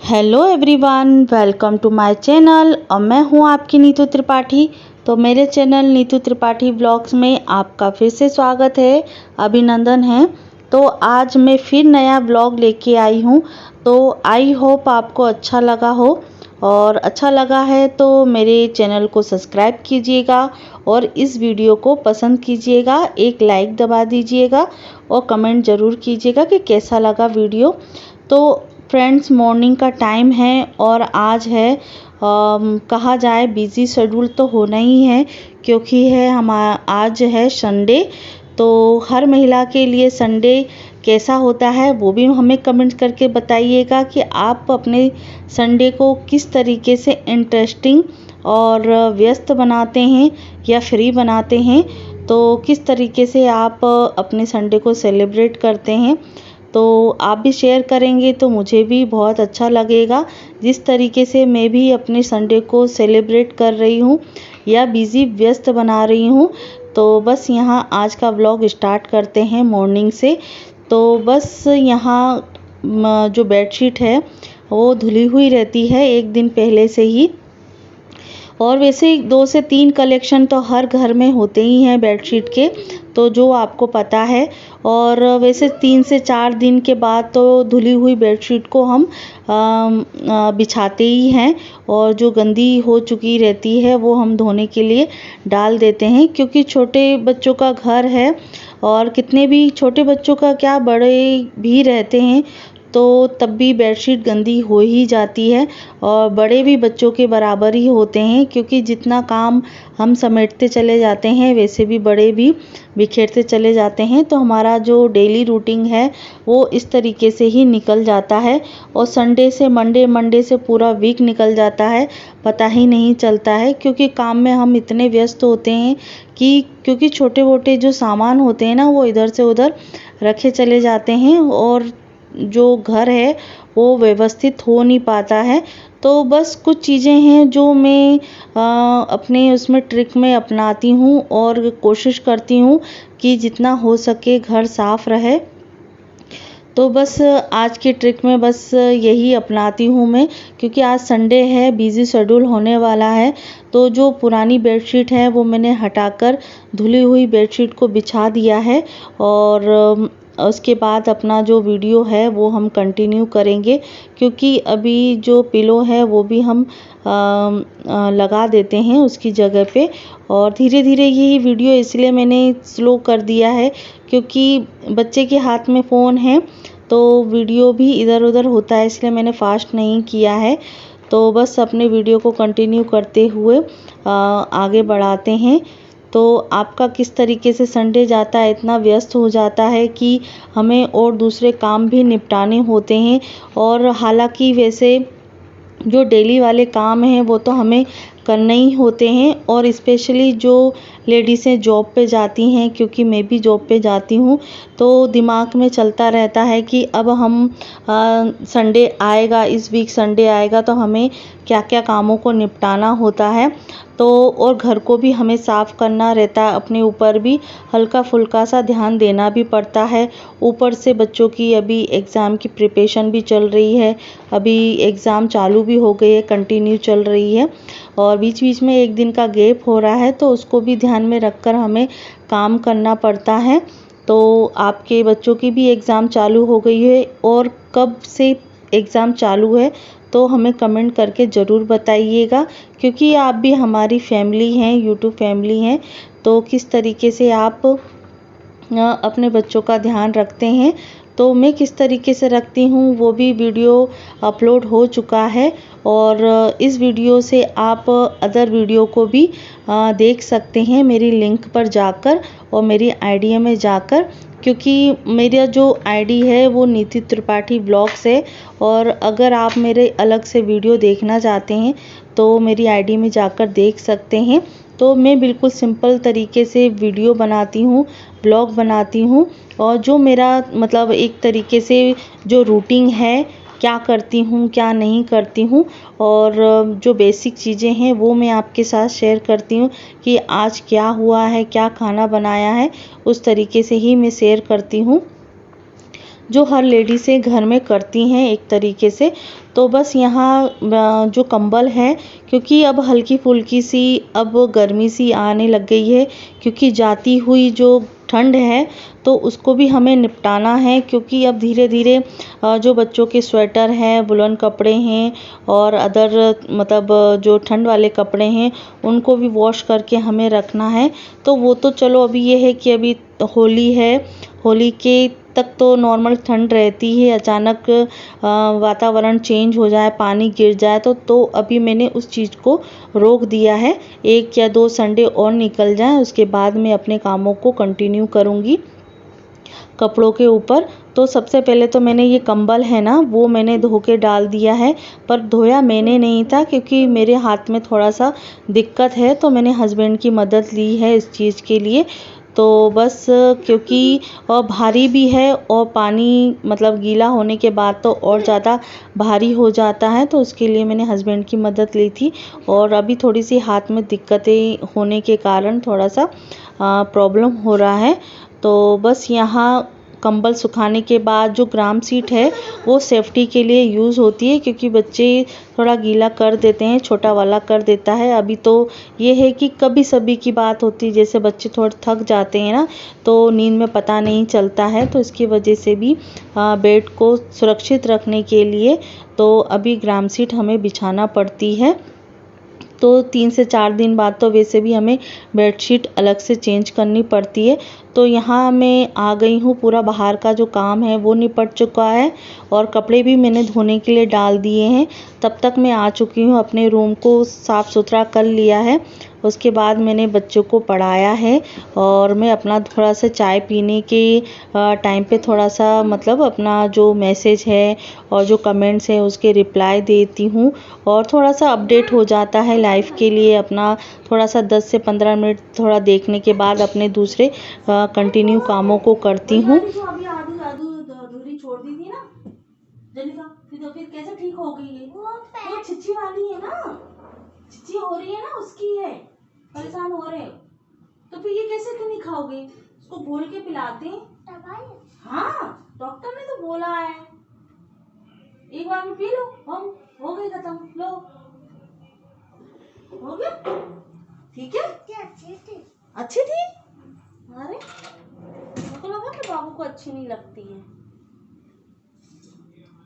Hello everyone, welcome to my channel. और मैं हूं आपकी नीतू त्रिपाठी। तो मेरे चैनल नीतू त्रिपाठी ब्लॉग्स में आपका फिर से स्वागत है, अभिनंदन है। तो आज मैं फिर नया ब्लॉग लेके आई हूं। तो आई होप आपको अच्छा लगा हो, और अच्छा लगा है तो मेरे चैनल को सब्सक्राइब कीजिएगा और इस वीडियो को पसंद कीजिएगा, एक लाइक दबा दीजिएगा और कमेंट ज़रूर कीजिएगा कि कैसा लगा वीडियो। तो फ्रेंड्स, मॉर्निंग का टाइम है और आज है कहा जाए बिज़ी शेड्यूल तो होना ही है, क्योंकि है आज है संडे। तो हर महिला के लिए संडे कैसा होता है वो भी हमें कमेंट करके बताइएगा कि आप अपने संडे को किस तरीके से इंटरेस्टिंग और व्यस्त बनाते हैं या फ्री बनाते हैं। तो किस तरीके से आप अपने संडे को सेलिब्रेट करते हैं, तो आप भी शेयर करेंगे तो मुझे भी बहुत अच्छा लगेगा। जिस तरीके से मैं भी अपने संडे को सेलिब्रेट कर रही हूँ या बिज़ी व्यस्त बना रही हूँ। तो बस यहाँ आज का व्लॉग स्टार्ट करते हैं मॉर्निंग से। तो बस यहाँ जो बेडशीट है वो धुली हुई रहती है एक दिन पहले से ही, और वैसे 2 से 3 कलेक्शन तो हर घर में होते ही हैं बेडशीट के, तो जो आपको पता है। और वैसे 3 से 4 दिन के बाद तो धुली हुई बेडशीट को हम बिछाते ही हैं, और जो गंदी हो चुकी रहती है वो हम धोने के लिए डाल देते हैं। क्योंकि छोटे बच्चों का घर है, और कितने भी छोटे बच्चों का क्या, बड़े भी रहते हैं तो तब भी बेडशीट गंदी हो ही जाती है। और बड़े भी बच्चों के बराबर ही होते हैं, क्योंकि जितना काम हम समेटते चले जाते हैं वैसे भी बड़े भी बिखेरते चले जाते हैं। तो हमारा जो डेली रूटीन है वो इस तरीके से ही निकल जाता है, और संडे से मंडे से पूरा वीक निकल जाता है, पता ही नहीं चलता है। क्योंकि काम में हम इतने व्यस्त होते हैं कि क्योंकि छोटे मोटे जो सामान होते हैं ना वो इधर से उधर रखे चले जाते हैं, और जो घर है वो व्यवस्थित हो नहीं पाता है। तो बस कुछ चीज़ें हैं जो मैं अपने उसमें ट्रिक में अपनाती हूँ, और कोशिश करती हूँ कि जितना हो सके घर साफ़ रहे। तो बस आज की ट्रिक में बस यही अपनाती हूँ मैं, क्योंकि आज संडे है, बिज़ी शेड्यूल होने वाला है। तो जो पुरानी बेडशीट है वो मैंने हटाकर धुली हुई बेडशीट को बिछा दिया है, और उसके बाद अपना जो वीडियो है वो हम कंटिन्यू करेंगे। क्योंकि अभी जो पिलो है वो भी हम लगा देते हैं उसकी जगह पे। और धीरे धीरे यही वीडियो इसलिए मैंने स्लो कर दिया है, क्योंकि बच्चे के हाथ में फ़ोन है तो वीडियो भी इधर उधर होता है, इसलिए मैंने फास्ट नहीं किया है। तो बस अपने वीडियो को कंटिन्यू करते हुए आगे बढ़ाते हैं। तो आपका किस तरीके से संडे जाता है, इतना व्यस्त हो जाता है कि हमें और दूसरे काम भी निपटाने होते हैं। और हालांकि वैसे जो डेली वाले काम हैं वो तो हमें करने ही होते हैं, और स्पेशली जो लेडीज़ें जॉब पे जाती हैं, क्योंकि मैं भी जॉब पे जाती हूँ, तो दिमाग में चलता रहता है कि अब हम संडे आएगा, इस वीक संडे आएगा तो हमें क्या क्या कामों को निपटाना होता है। तो और घर को भी हमें साफ़ करना रहता है, अपने ऊपर भी हल्का फुल्का सा ध्यान देना भी पड़ता है। ऊपर से बच्चों की अभी एग्ज़ाम की प्रिपरेशन भी चल रही है, अभी एग्ज़ाम चालू भी हो गई है, कंटिन्यू चल रही है, और बीच बीच में एक दिन का गैप हो रहा है, तो उसको भी ध्यान में रखकर हमें काम करना पड़ता है। तो आपके बच्चों की भी एग्ज़ाम चालू हो गई है, और कब से एग्ज़ाम चालू है तो हमें कमेंट करके ज़रूर बताइएगा, क्योंकि आप भी हमारी फैमिली हैं, यूट्यूब फैमिली हैं। तो किस तरीके से आप अपने बच्चों का ध्यान रखते हैं, तो मैं किस तरीके से रखती हूँ वो भी वीडियो अपलोड हो चुका है। और इस वीडियो से आप अदर वीडियो को भी देख सकते हैं मेरी लिंक पर जाकर और मेरी आईडी में जाकर, क्योंकि मेरा जो आईडी है वो नीतू त्रिपाठी ब्लॉग्स है। और अगर आप मेरे अलग से वीडियो देखना चाहते हैं तो मेरी आईडी में जाकर देख सकते हैं। तो मैं बिल्कुल सिंपल तरीके से वीडियो बनाती हूँ, ब्लॉग बनाती हूँ, और जो मेरा मतलब एक तरीके से जो रूटीन है, क्या करती हूँ क्या नहीं करती हूँ, और जो बेसिक चीज़ें हैं वो मैं आपके साथ शेयर करती हूँ कि आज क्या हुआ है, क्या खाना बनाया है, उस तरीके से ही मैं शेयर करती हूँ। जो हर लेडीज़ें घर में करती हैं एक तरीके से। तो बस यहाँ जो कंबल है, क्योंकि अब हल्की फुल्की सी अब गर्मी सी आने लग गई है, क्योंकि जाती हुई जो ठंड है तो उसको भी हमें निपटाना है, क्योंकि अब धीरे धीरे जो बच्चों के स्वेटर हैं, वुलन कपड़े हैं और अदर मतलब जो ठंड वाले कपड़े हैं उनको भी वॉश करके हमें रखना है। तो वो तो चलो अभी ये है कि अभी होली है, होली के तक तो नॉर्मल ठंड रहती है, अचानक वातावरण चेंज हो जाए, पानी गिर जाए तो अभी मैंने उस चीज़ को रोक दिया है। 1 या 2 संडे और निकल जाएं, उसके बाद मैं अपने कामों को कंटिन्यू करूँगी कपड़ों के ऊपर। तो सबसे पहले तो मैंने ये कंबल है ना, वो मैंने धो के डाल दिया है, पर धोया मैंने नहीं था क्योंकि मेरे हाथ में थोड़ा सा दिक्कत है, तो मैंने हस्बैंड की मदद ली है इस चीज़ के लिए। तो बस क्योंकि और भारी भी है और पानी मतलब गीला होने के बाद तो और ज़्यादा भारी हो जाता है, तो उसके लिए मैंने हस्बैंड की मदद ली थी। और अभी थोड़ी सी हाथ में दिक्कतें होने के कारण थोड़ा सा प्रॉब्लम हो रहा है। तो बस यहाँ कंबल सुखाने के बाद जो ग्राम शीट है वो सेफ्टी के लिए यूज़ होती है, क्योंकि बच्चे थोड़ा गीला कर देते हैं, छोटा वाला कर देता है। अभी तो ये है कि कभी सभी की बात होती है, जैसे बच्चे थोड़े थक जाते हैं ना तो नींद में पता नहीं चलता है, तो इसकी वजह से भी बेड को सुरक्षित रखने के लिए तो अभी ग्राम शीट हमें बिछाना पड़ती है। तो 3 से 4 दिन बाद तो वैसे भी हमें बेडशीट अलग से चेंज करनी पड़ती है। तो यहाँ मैं आ गई हूँ, पूरा बाहर का जो काम है वो निपट चुका है और कपड़े भी मैंने धोने के लिए डाल दिए हैं। तब तक मैं आ चुकी हूँ, अपने रूम को साफ़ सुथरा कर लिया है। उसके बाद मैंने बच्चों को पढ़ाया है और मैं अपना थोड़ा सा चाय पीने के टाइम पे थोड़ा सा मतलब अपना जो मैसेज है और जो कमेंट्स हैं उसके रिप्लाई देती हूँ, और थोड़ा सा अपडेट हो जाता है लाइफ के लिए अपना। थोड़ा सा 10 से 15 मिनट थोड़ा देखने के बाद अपने दूसरे कंटिन्यू कामों को करती हूँ। जो अभी आधी अधूरी छोड़ दी थी ना जलिका, फिर कैसे ठीक हो गई है? वो छिच्ची वाली है ना, छिच्ची हो रही है ना, उसकी है, परेशान हो रहे हो तो फिर ये कैसे तुम नहीं खाओगे? उसको घोल के पिलाते हैं। हाँ, डॉक्टर ने तो बोला है एक बार में पी लो, हम हो गई खत्म, लो हो गया, ठीक है। अच्छी थी। अरे मेरे को लगा कि बाबू को अच्छी नहीं लगती है।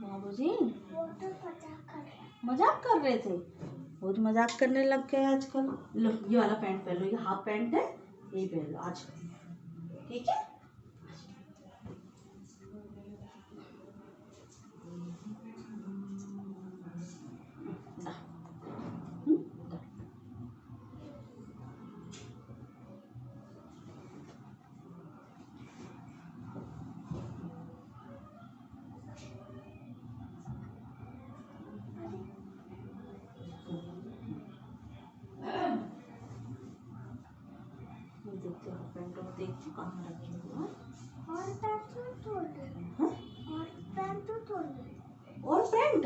बाबू जी मजाक कर रहे थे, बहुत मजाक करने लग गए आजकल। लो ये वाला पैंट पहन लो, ये हाफ पैंट है, ये पहन लो आज, ठीक है। देखते हो पैंट और देखती हूँ कहाँ रखी हूँ। और पैंट,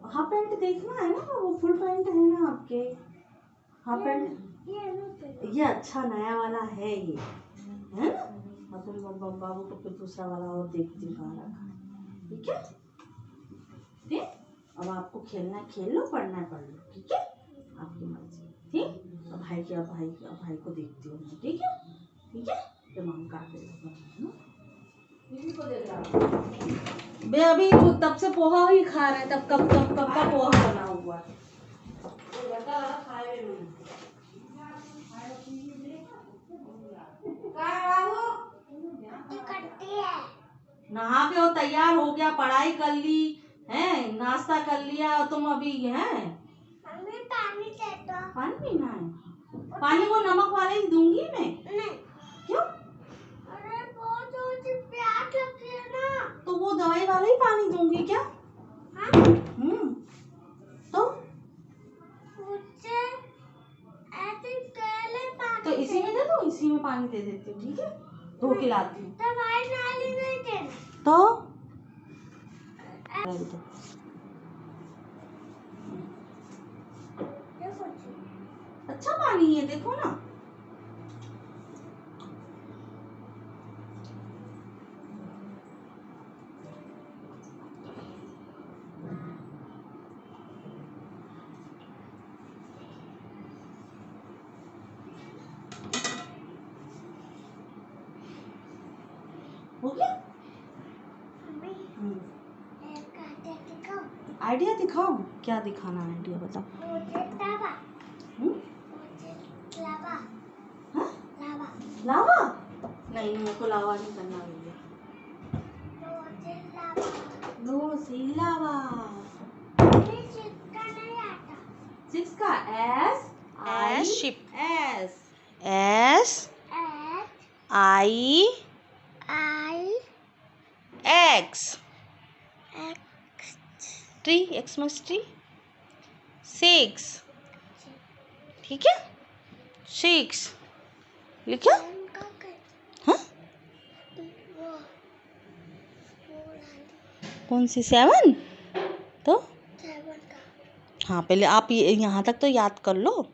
हाफ पैंट देखना है ना, वो फुल पैंट है ना आपके। हाफ पैंट ये अच्छा नया वाला है, ये है ना। मतलब बाबू को फिर दूसरा वाला और देखती हूँ कहाँ रखा है, ठीक है। ठीक, अब आपको खेलना है खेल लो, पढ़ना है पढ़ लो, ठीक है, आपकी मर्जी, ठीक। अब भाई को देखती हूँ मैं, ठीक है, ठीक है। तो माम काट देगा को देख रहा बे, अभी तब से पोहा ही खा रहे हैं, तब कब का पोहा बना हुआ है। नहा के वो तैयार हो गया, पढ़ाई कर ली है, नाश्ता कर लिया, और तुम अभी है पानी पीना है। पानी वो नमक वाले ही दूंगी मैं। नहीं। क्यों? अरे बहुत प्यास लगती है ना, तो वो दवाई वाला ही पानी दूंगी क्या? हाँ? तो तो इसी में दे दो, इसी में पानी दे देती हूँ, ठीक है, धो के लाती हूँ। दवाई नाली नहीं देना तो अच्छा पानी है, देखो ना। आइडिया दिखाओ, क्या दिखाना है आइडिया बताओ। हम्म? हाँ? लावा? नहीं मेरे को लावा नहीं करना भैया। रोज़ी लावा। 6 का S I ship. S S I x tree, Xmas tree. 6, ठीक है 6 लिखा। हाँ कौन सी 7? तो हाँ पहले आप ये यहाँ तक तो याद कर लो,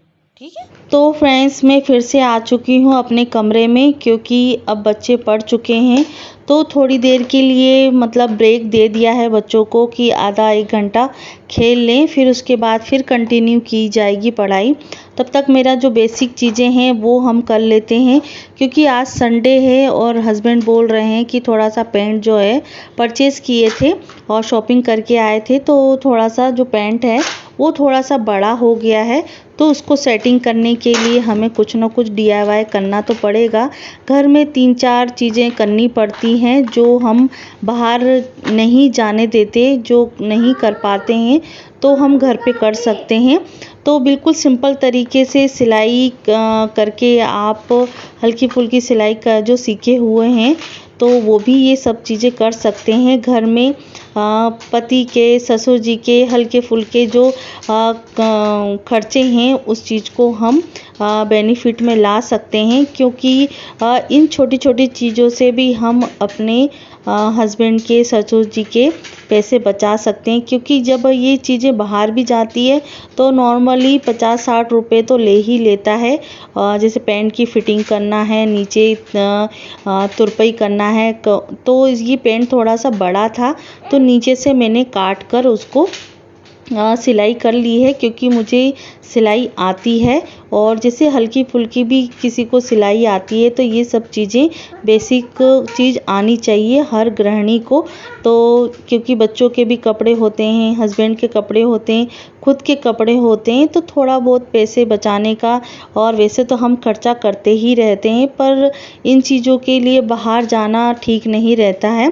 ठीक है। तो फ्रेंड्स मैं फिर से आ चुकी हूँ अपने कमरे में, क्योंकि अब बच्चे पढ़ चुके हैं तो थोड़ी देर के लिए मतलब ब्रेक दे दिया है बच्चों को कि आधा 1 घंटा खेल लें, फिर उसके बाद फिर कंटिन्यू की जाएगी पढ़ाई। तब तक मेरा जो बेसिक चीज़ें हैं वो हम कर लेते हैं, क्योंकि आज संडे है और हस्बैंड बोल रहे हैं कि थोड़ा सा पैंट जो है परचेज़ किए थे और शॉपिंग करके आए थे, तो थोड़ा सा जो पैंट है वो थोड़ा सा बड़ा हो गया है, तो उसको सेटिंग करने के लिए हमें कुछ ना कुछ DIY करना तो पड़ेगा। घर में 3-4 चीज़ें करनी पड़ती हैं जो हम बाहर नहीं जाने देते, जो नहीं कर पाते हैं तो हम घर पे कर सकते हैं। तो बिल्कुल सिंपल तरीके से सिलाई करके आप हल्की फुल्की सिलाई का जो सीखे हुए हैं तो वो भी ये सब चीज़ें कर सकते हैं घर में। पति के, ससुर जी के हल्के फुल्के जो खर्चे हैं उस चीज़ को हम बेनिफिट में ला सकते हैं, क्योंकि इन छोटी छोटी चीज़ों से भी हम अपने हस्बैंड के, ससुर जी के पैसे बचा सकते हैं। क्योंकि जब ये चीज़ें बाहर भी जाती है तो नॉर्मली 50-60 रुपये तो ले ही लेता है। जैसे पैंट की फिटिंग करना है, नीचे तुरपाई करना है, तो ये पैंट थोड़ा सा बड़ा था तो नीचे से मैंने काट कर उसको सिलाई कर ली है, क्योंकि मुझे सिलाई आती है। और जैसे हल्की फुल्की भी किसी को सिलाई आती है तो ये सब चीज़ें बेसिक चीज़ आनी चाहिए हर गृहिणी को। तो क्योंकि बच्चों के भी कपड़े होते हैं, हस्बैंड के कपड़े होते हैं, खुद के कपड़े होते हैं, तो थोड़ा बहुत पैसे बचाने का, और वैसे तो हम खर्चा करते ही रहते हैं पर इन चीज़ों के लिए बाहर जाना ठीक नहीं रहता है।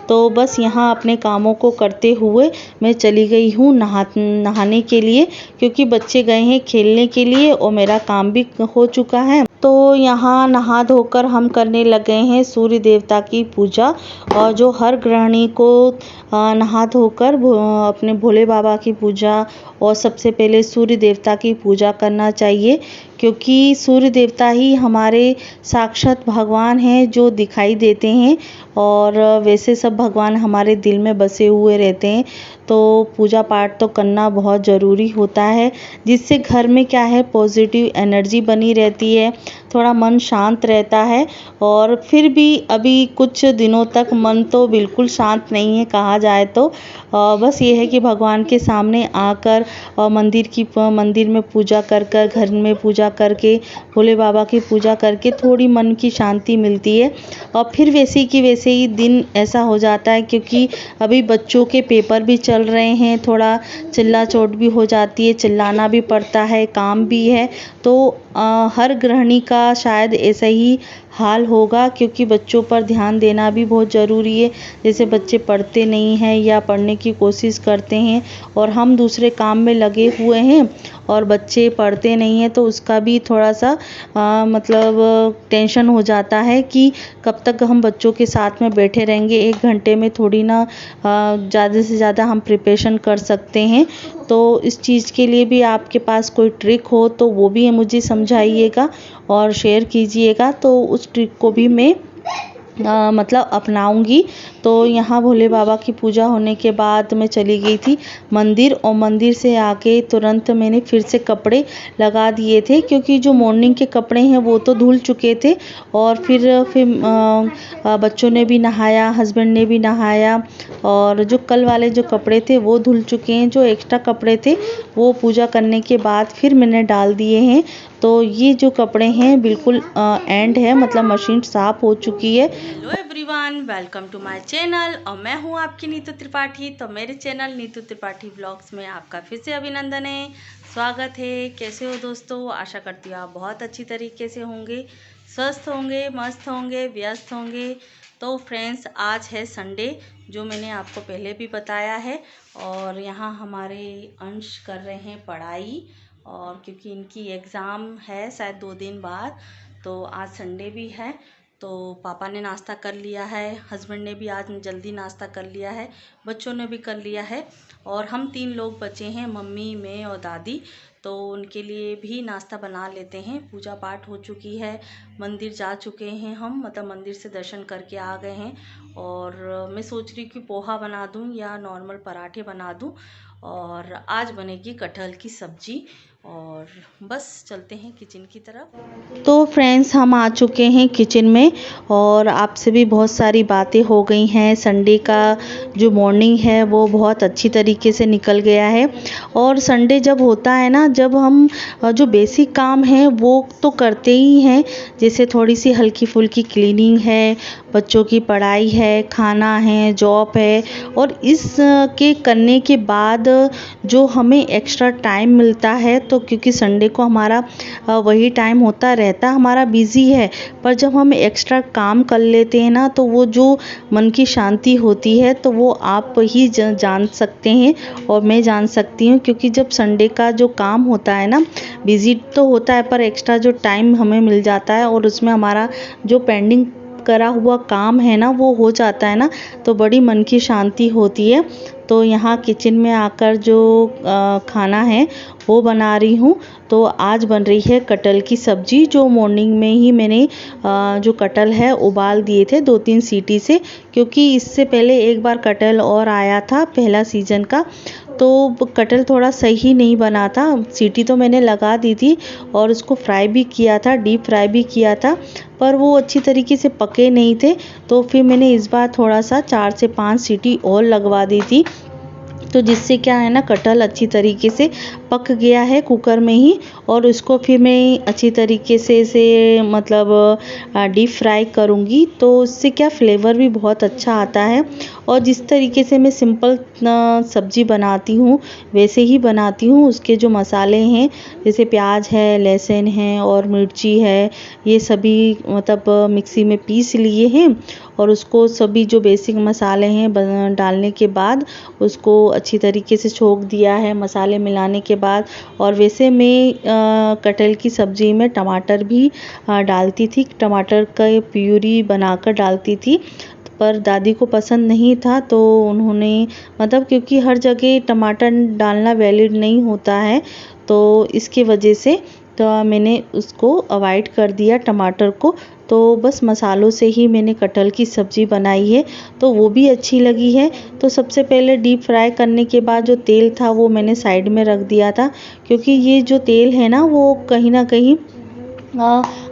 तो बस यहाँ अपने कामों को करते हुए मैं चली गई हूँ नहाने के लिए, क्योंकि बच्चे गए हैं खेलने के लिए और मेरा काम भी हो चुका है। तो यहाँ नहा धोकर हम करने लगे हैं सूर्य देवता की पूजा, और जो हर गृहिणी को नहा धोकर अपने भोले बाबा की पूजा और सबसे पहले सूर्य देवता की पूजा करना चाहिए, क्योंकि सूर्य देवता ही हमारे साक्षात भगवान हैं जो दिखाई देते हैं, और वैसे सब भगवान हमारे दिल में बसे हुए रहते हैं। तो पूजा पाठ तो करना बहुत ज़रूरी होता है, जिससे घर में क्या है पॉजिटिव एनर्जी बनी रहती है, थोड़ा मन शांत रहता है। और फिर भी अभी कुछ दिनों तक मन तो बिल्कुल शांत नहीं है कहा जाए तो। बस ये है कि भगवान के सामने आकर मंदिर में पूजा कर घर में पूजा करके, भोले बाबा की पूजा करके थोड़ी मन की शांति मिलती है। और फिर वैसे की वैसे ही दिन ऐसा हो जाता है, क्योंकि अभी बच्चों के पेपर भी चल रहे हैं, थोड़ा चिल्ला चोट भी हो जाती है, चिल्लाना भी पड़ता है, काम भी है। तो हर गृहिणी का शायद ऐसा ही हाल होगा, क्योंकि बच्चों पर ध्यान देना भी बहुत ज़रूरी है। जैसे बच्चे पढ़ते नहीं हैं या पढ़ने की कोशिश करते हैं और हम दूसरे काम में लगे हुए हैं और बच्चे पढ़ते नहीं हैं, तो उसका भी थोड़ा सा मतलब टेंशन हो जाता है कि कब तक हम बच्चों के साथ में बैठे रहेंगे। 1 घंटे में थोड़ी ना ज़्यादा से ज़्यादा हम प्रिपरेशन कर सकते हैं। तो इस चीज़ के लिए भी आपके पास कोई ट्रिक हो तो वो भी मुझे समझाइएगा और शेयर कीजिएगा, तो उस ट्रिक को भी मैं मतलब अपनाऊंगी। तो यहाँ भोले बाबा की पूजा होने के बाद मैं चली गई थी मंदिर, और मंदिर से आके तुरंत मैंने फिर से कपड़े लगा दिए थे, क्योंकि जो मॉर्निंग के कपड़े हैं वो तो धुल चुके थे। और फिर बच्चों ने भी नहाया, हस्बैंड ने भी नहाया, और जो कल वाले जो कपड़े थे वो धुल चुके हैं। जो एक्स्ट्रा कपड़े थे वो पूजा करने के बाद फिर मैंने डाल दिए हैं। तो ये जो कपड़े हैं बिल्कुल एंड है, मतलब मशीन साफ़ हो चुकी है hello everyone, welcome to my channel और मैं हूं आपकी नीतू त्रिपाठी। तो मेरे चैनल नीतू त्रिपाठी ब्लॉग्स में आपका फिर से अभिनंदन है, स्वागत है। कैसे हो दोस्तों? आशा करती हूँ आप बहुत अच्छी तरीके से होंगे, स्वस्थ होंगे, मस्त होंगे, व्यस्त होंगे। तो फ्रेंड्स, आज है संडे, जो मैंने आपको पहले भी बताया है। और यहाँ हमारे अंश कर रहे हैं पढ़ाई, और क्योंकि इनकी एग्ज़ाम है शायद 2 दिन बाद, तो आज संडे भी है। तो पापा ने नाश्ता कर लिया है, हस्बैंड ने भी आज जल्दी नाश्ता कर लिया है, बच्चों ने भी कर लिया है, और हम 3 लोग बचे हैं, मम्मी, मैं और दादी। तो उनके लिए भी नाश्ता बना लेते हैं। पूजा पाठ हो चुकी है, मंदिर जा चुके हैं हम, मतलब मंदिर से दर्शन करके आ गए हैं। और मैं सोच रही कि पोहा बना दूं या नॉर्मल पराठे बना दूं। और आज बनेगी कटहल की सब्जी। और बस चलते हैं किचन की तरफ। तो फ्रेंड्स, हम आ चुके हैं किचन में, और आपसे भी बहुत सारी बातें हो गई हैं। संडे का जो मॉर्निंग है वो बहुत अच्छी तरीके से निकल गया है। और संडे जब होता है ना, जब हम जो बेसिक काम है वो तो करते ही हैं, जैसे थोड़ी सी हल्की फुल्की क्लीनिंग है, बच्चों की पढ़ाई है, खाना है, जॉब है। और इस के करने के बाद जो हमें एक्स्ट्रा टाइम मिलता है, तो क्योंकि संडे को हमारा वही टाइम होता रहता हमारा बिज़ी है, पर जब हम एक्स्ट्रा काम कर लेते हैं ना, तो वो जो मन की शांति होती है, तो वो आप ही जान सकते हैं और मैं जान सकती हूँ। क्योंकि जब संडे का जो काम होता है ना, बिज़ी तो होता है, पर एक्स्ट्रा जो टाइम हमें मिल जाता है और उसमें हमारा जो पेंडिंग करा हुआ काम है ना, वो हो जाता है ना, तो बड़ी मन की शांति होती है। तो यहाँ किचन में आकर जो खाना है वो बना रही हूँ। तो आज बन रही है कटहल की सब्ज़ी, जो मॉर्निंग में ही मैंने जो कटहल है उबाल दिए थे 2-3 सीटी से, क्योंकि इससे पहले एक बार कटहल और आया था पहला सीज़न का, तो कटहल थोड़ा सही नहीं बना था। सीटी तो मैंने लगा दी थी और उसको फ्राई भी किया था, डीप फ्राई भी किया था, पर वो अच्छी तरीके से पके नहीं थे। तो फिर मैंने इस बार थोड़ा सा 4 से 5 सीटी और लगवा दी थी, तो जिससे क्या है ना, कटहल अच्छी तरीके से पक गया है कुकर में ही। और उसको फिर मैं अच्छी तरीके से मतलब डीप फ्राई करूँगी, तो उससे क्या फ्लेवर भी बहुत अच्छा आता है। और जिस तरीके से मैं सिंपल सब्ज़ी बनाती हूँ वैसे ही बनाती हूँ। उसके जो मसाले हैं, जैसे प्याज है, लहसुन है और मिर्ची है, ये सभी मतलब मिक्सी में पीस लिए हैं। और उसको सभी जो बेसिक मसाले हैं डालने के बाद उसको अच्छी तरीके से छोक दिया है मसाले मिलाने के बाद। और वैसे मैं कटहल की सब्ज़ी में टमाटर भी डालती थी, टमाटर का प्यूरी बनाकर डालती थी, पर दादी को पसंद नहीं था, तो उन्होंने मतलब क्योंकि हर जगह टमाटर डालना वैलिड नहीं होता है, तो इसकी वजह से तो मैंने उसको अवॉइड कर दिया टमाटर को। तो बस मसालों से ही मैंने कटहल की सब्ज़ी बनाई है, तो वो भी अच्छी लगी है। तो सबसे पहले डीप फ्राई करने के बाद जो तेल था वो मैंने साइड में रख दिया था, क्योंकि ये जो तेल है ना, वो कहीं ना कहीं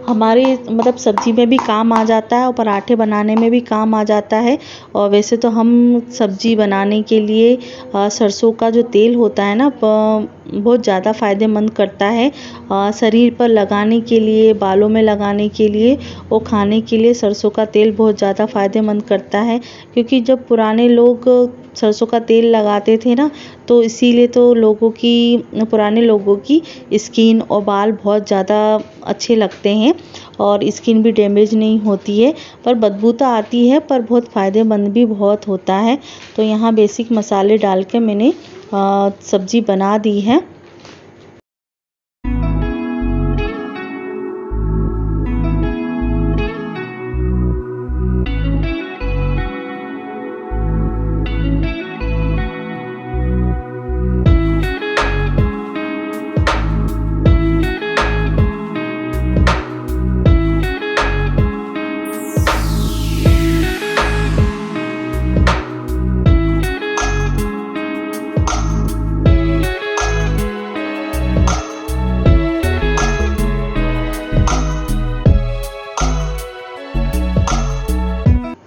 हमारे मतलब सब्ज़ी में भी काम आ जाता है और पराठे बनाने में भी काम आ जाता है। और वैसे तो हम सब्ज़ी बनाने के लिए सरसों का जो तेल होता है ना, बहुत ज़्यादा फ़ायदेमंद करता है शरीर पर लगाने के लिए, बालों में लगाने के लिए और खाने के लिए। सरसों का तेल बहुत ज़्यादा फ़ायदेमंद करता है, क्योंकि जब पुराने लोग सरसों का तेल लगाते थे ना, तो इसीलिए तो पुराने लोगों की स्किन और बाल बहुत ज़्यादा अच्छे लगते हैं और स्किन भी डैमेज नहीं होती है। पर बदबू तो आती है, पर बहुत फ़ायदेमंद भी बहुत होता है। तो यहाँ बेसिक मसाले डाल के मैंने सब्ज़ी बना दी है।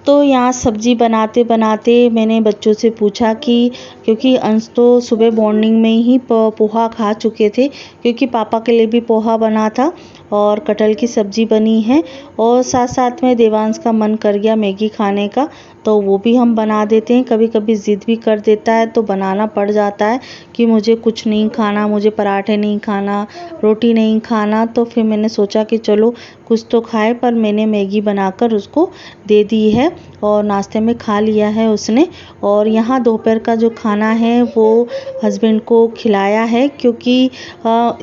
तो यहाँ सब्ज़ी बनाते बनाते मैंने बच्चों से पूछा कि क्योंकि अंश तो सुबह मॉर्निंग में ही पोहा खा चुके थे, क्योंकि पापा के लिए भी पोहा बना था और कटहल की सब्ज़ी बनी है। और साथ साथ में देवांश का मन कर गया मैगी खाने का, तो वो भी हम बना देते हैं। कभी कभी ज़िद भी कर देता है तो बनाना पड़ जाता है कि मुझे कुछ नहीं खाना, मुझे पराठे नहीं खाना, रोटी नहीं खाना। तो फिर मैंने सोचा कि चलो कुछ तो खाए, पर मैंने मैगी बनाकर उसको दे दी है और नाश्ते में खा लिया है उसने। और यहाँ दोपहर का जो खाना है वो हस्बैंड को खिलाया है, क्योंकि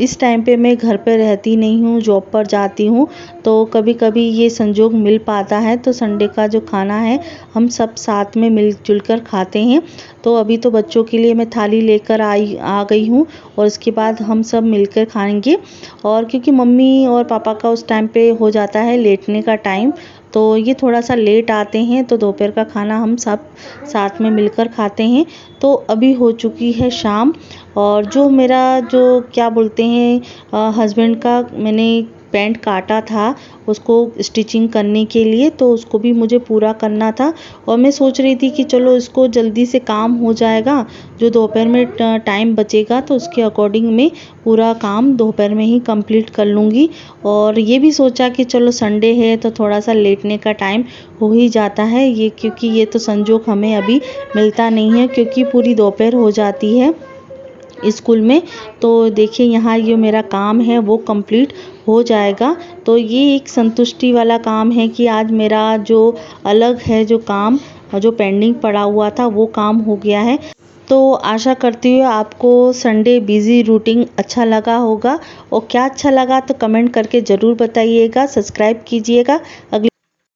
इस टाइम पे मैं घर पे रहती नहीं हूँ, जॉब पर जाती हूँ, तो कभी कभी ये संजोग मिल पाता है। तो संडे का जो खाना है हम सब साथ में मिलजुल कर खाते हैं। तो अभी तो बच्चों के लिए मैं थाली लेकर आ गई हूँ और उसके बाद हम सब मिलकर खाएंगे। और क्योंकि मम्मी और पापा का उस टाइम पे हो जाता है लेटने का टाइम, तो ये थोड़ा सा लेट आते हैं, तो दोपहर का खाना हम सब साथ में मिलकर खाते हैं। तो अभी हो चुकी है शाम, और जो मेरा जो क्या बोलते हैं हस्बैंड का मैंने पैंट काटा था उसको स्टिचिंग करने के लिए, तो उसको भी मुझे पूरा करना था। और मैं सोच रही थी कि चलो इसको जल्दी से काम हो जाएगा, जो दोपहर में टाइम बचेगा तो उसके अकॉर्डिंग मैं पूरा काम दोपहर में ही कंप्लीट कर लूँगी। और ये भी सोचा कि चलो संडे है तो थोड़ा सा लेटने का टाइम हो ही जाता है ये, क्योंकि ये तो संजोग हमें अभी मिलता नहीं है, क्योंकि पूरी दोपहर हो जाती है स्कूल में। तो देखिए यहाँ ये मेरा काम है वो कंप्लीट हो जाएगा। तो ये एक संतुष्टि वाला काम है कि आज मेरा जो अलग है जो काम जो पेंडिंग पड़ा हुआ था वो काम हो गया है। तो आशा करती हूँ आपको संडे बिजी रूटीन अच्छा लगा होगा, और क्या अच्छा लगा तो कमेंट करके ज़रूर बताइएगा। सब्सक्राइब कीजिएगा। अगली